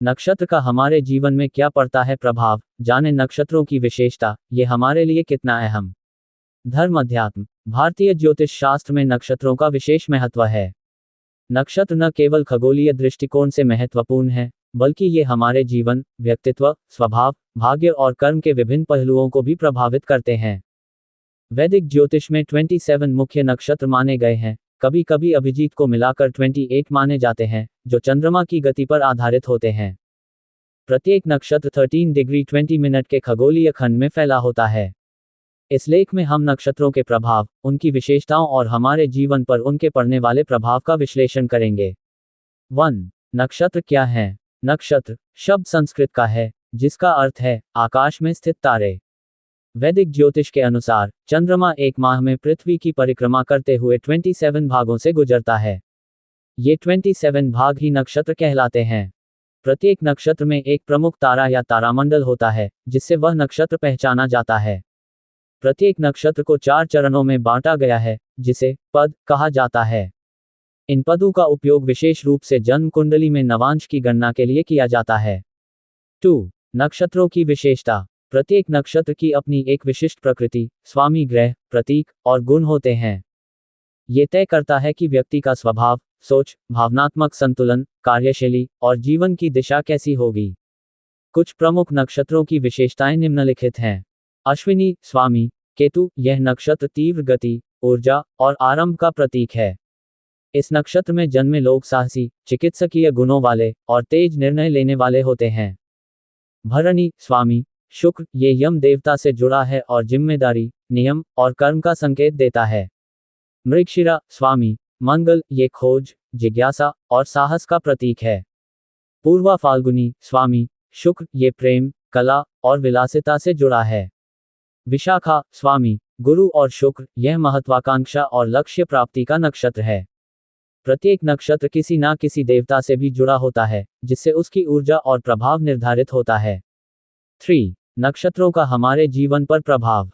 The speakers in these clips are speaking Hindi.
नक्षत्र का हमारे जीवन में क्या पड़ता है प्रभाव, जाने नक्षत्रों की विशेषता, ये हमारे लिए कितना अहम। धर्म अध्यात्म। भारतीय ज्योतिष शास्त्र में नक्षत्रों का विशेष महत्व है। नक्षत्र न केवल खगोलीय दृष्टिकोण से महत्वपूर्ण है, बल्कि ये हमारे जीवन, व्यक्तित्व, स्वभाव, भाग्य और कर्म के विभिन्न पहलुओं को भी प्रभावित करते हैं। वैदिक ज्योतिष में 27 मुख्य नक्षत्र माने गए हैं, कभी कभी अभिजीत को मिलाकर 28 माने जाते हैं, जो चंद्रमा की गति पर आधारित होते हैं। प्रत्येक नक्षत्र 13 डिग्री 20 मिनट के खगोलीय खंड में फैला होता है। इस लेख में हम नक्षत्रों के प्रभाव, उनकी विशेषताओं और हमारे जीवन पर उनके पड़ने वाले प्रभाव का विश्लेषण करेंगे। 1. नक्षत्र क्या है? नक्षत्र शब्द संस्कृत का है, जिसका अर्थ है आकाश में स्थित तारे। वैदिक ज्योतिष के अनुसार चंद्रमा एक माह में पृथ्वी की परिक्रमा करते हुए 27 भागों से गुजरता है। ये 27 भाग ही नक्षत्र कहलाते हैं। प्रत्येक नक्षत्र में एक प्रमुख तारा या तारामंडल होता है, जिससे वह नक्षत्र पहचाना जाता है। प्रत्येक नक्षत्र को 4 चरणों में बांटा गया है, जिसे पद कहा जाता है। इन पदों का उपयोग विशेष रूप से जन्म कुंडली में नवांश की गणना के लिए किया जाता है। 2. नक्षत्रों की विशेषता। प्रत्येक नक्षत्र की अपनी एक विशिष्ट प्रकृति, स्वामी ग्रह, प्रतीक और गुण होते हैं। ये तय करता है कि व्यक्ति का स्वभाव, सोच, भावनात्मक संतुलन, कार्यशैली और जीवन की दिशा कैसी होगी। कुछ प्रमुख नक्षत्रों की विशेषताएं निम्नलिखित हैं। अश्विनी, स्वामी केतु, यह नक्षत्र तीव्र गति, ऊर्जा और आरंभ का प्रतीक है। इस नक्षत्र में जन्मे लोग साहसी, चिकित्सकीय गुणों वाले और तेज निर्णय लेने वाले होते हैं। भरणी, स्वामी शुक्र, ये यम देवता से जुड़ा है और जिम्मेदारी, नियम और कर्म का संकेत देता है। मृगशिरा, स्वामी मंगल, ये खोज, जिज्ञासा और साहस का प्रतीक है। पूर्वा फाल्गुनी, स्वामी शुक्र, ये प्रेम, कला और विलासिता से जुड़ा है। विशाखा, स्वामी गुरु और शुक्र, यह महत्वाकांक्षा और लक्ष्य प्राप्ति का नक्षत्र है। प्रत्येक नक्षत्र किसी ना किसी देवता से भी जुड़ा होता है, जिससे उसकी ऊर्जा और प्रभाव निर्धारित होता है। 3. नक्षत्रों का हमारे जीवन पर प्रभाव।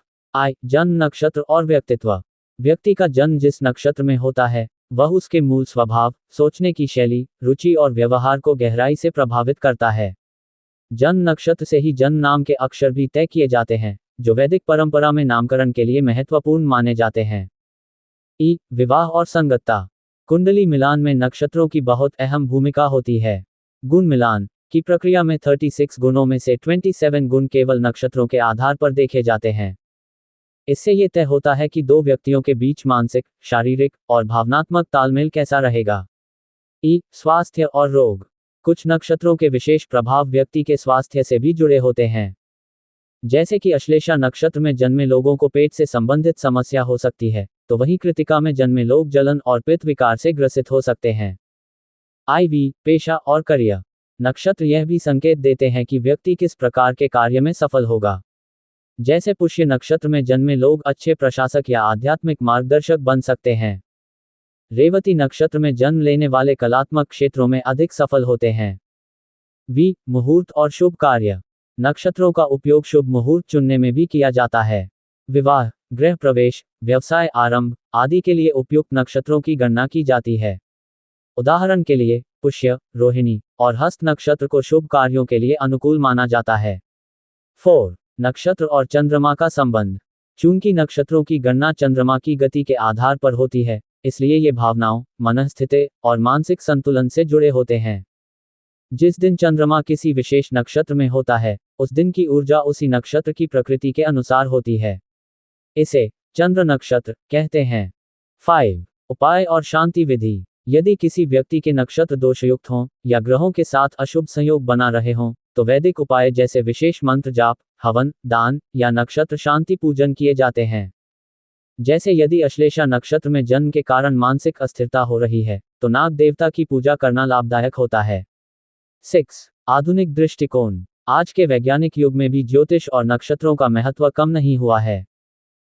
जन्म नक्षत्र और व्यक्तित्व। व्यक्ति का जन्म जिस नक्षत्र में होता है, वह उसके मूल स्वभाव, सोचने की शैली, रुचि और व्यवहार को गहराई से प्रभावित करता है। जन्म नक्षत्र से ही जन्म नाम के अक्षर भी तय किए जाते हैं, जो वैदिक परंपरा में नामकरण के लिए महत्वपूर्ण माने जाते हैं। विवाह और संगतता। कुंडली मिलान में नक्षत्रों की बहुत अहम भूमिका होती है। गुण मिलान की प्रक्रिया में 36 गुणों में से 27 गुण केवल नक्षत्रों के आधार पर देखे जाते हैं। इससे ये तय होता है कि दो व्यक्तियों के बीच मानसिक, शारीरिक और भावनात्मक तालमेल कैसा रहेगा। स्वास्थ्य और रोग। कुछ नक्षत्रों के विशेष प्रभाव व्यक्ति के स्वास्थ्य से भी जुड़े होते हैं। जैसे कि अश्लेषा नक्षत्र में जन्मे लोगों को पेट से संबंधित समस्या हो सकती है, तो वहीं कृतिका में जन्मे लोग जलन और पित्त विकार से ग्रसित हो सकते हैं। पेशा और करियर। नक्षत्र यह भी संकेत देते हैं कि व्यक्ति किस प्रकार के कार्य में सफल होगा। जैसे पुष्य नक्षत्र में जन्मे लोग अच्छे प्रशासक या आध्यात्मिक मार्गदर्शक बन सकते हैं। रेवती नक्षत्र में जन्म लेने वाले कलात्मक क्षेत्रों में अधिक सफल होते हैं। मुहूर्त और शुभ कार्य। नक्षत्रों का उपयोग शुभ मुहूर्त चुनने में भी किया जाता है। विवाह, गृह प्रवेश, व्यवसाय आरंभ आदि के लिए उपयुक्त नक्षत्रों की गणना की जाती है। उदाहरण के लिए पुष्य, रोहिणी और हस्त नक्षत्र को शुभ कार्यों के लिए अनुकूल माना जाता है। 4. नक्षत्र और चंद्रमा का संबंध। चूंकि नक्षत्रों की गणना चंद्रमा की गति के आधार पर होती है, इसलिए ये भावनाओं, मनस्थिति और मानसिक संतुलन से जुड़े होते हैं। जिस दिन चंद्रमा किसी विशेष नक्षत्र में होता है, उस दिन की ऊर्जा उसी नक्षत्र की प्रकृति के अनुसार होती है। इसे चंद्र नक्षत्र कहते हैं। 5. उपाय और शांति विधि। यदि किसी व्यक्ति के नक्षत्र दोषयुक्त हों या ग्रहों के साथ अशुभ संयोग बना रहे हों, तो वैदिक उपाय जैसे विशेष मंत्र जाप, हवन, दान या नक्षत्र शांति पूजन किए जाते हैं। जैसे यदि अश्लेषा नक्षत्र में जन्म के कारण मानसिक अस्थिरता हो रही है, तो नाग देवता की पूजा करना लाभदायक होता है। 6. आधुनिक दृष्टिकोण। आज के वैज्ञानिक युग में भी ज्योतिष और नक्षत्रों का महत्व कम नहीं हुआ है।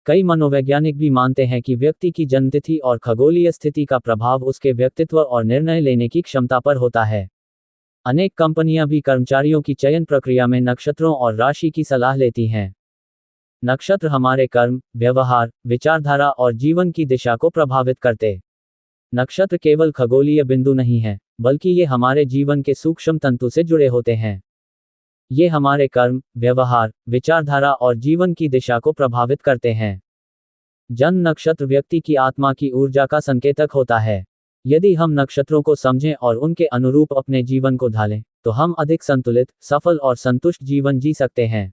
कई मनोवैज्ञानिक भी मानते हैं कि व्यक्ति की जन्मतिथि और खगोलीय स्थिति का प्रभाव उसके व्यक्तित्व और निर्णय लेने की क्षमता पर होता है। अनेक कंपनियां भी कर्मचारियों की चयन प्रक्रिया में नक्षत्रों और राशि की सलाह लेती हैं। नक्षत्र हमारे कर्म, व्यवहार, विचारधारा और जीवन की दिशा को प्रभावित करते नक्षत्र केवल खगोलीय बिंदु नहीं है, बल्कि ये हमारे जीवन के सूक्ष्म तंतु से जुड़े होते हैं। ये हमारे कर्म, व्यवहार, विचारधारा और जीवन की दिशा को प्रभावित करते हैं। जन्म नक्षत्र व्यक्ति की आत्मा की ऊर्जा का संकेतक होता है। यदि हम नक्षत्रों को समझें और उनके अनुरूप अपने जीवन को ढालें, तो हम अधिक संतुलित, सफल और संतुष्ट जीवन जी सकते हैं।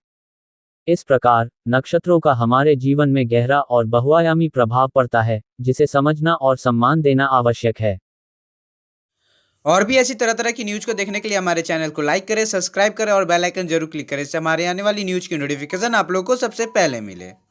इस प्रकार, नक्षत्रों का हमारे जीवन में गहरा और बहुआयामी प्रभाव पड़ता है, जिसे समझना और सम्मान देना आवश्यक है। और भी ऐसी तरह तरह की न्यूज़ को देखने के लिए हमारे चैनल को लाइक करें, सब्सक्राइब करें और बेल आइकन जरूर क्लिक करें। इससे हमारे आने वाली न्यूज़ की नोटिफिकेशन आप लोगों को सबसे पहले मिले।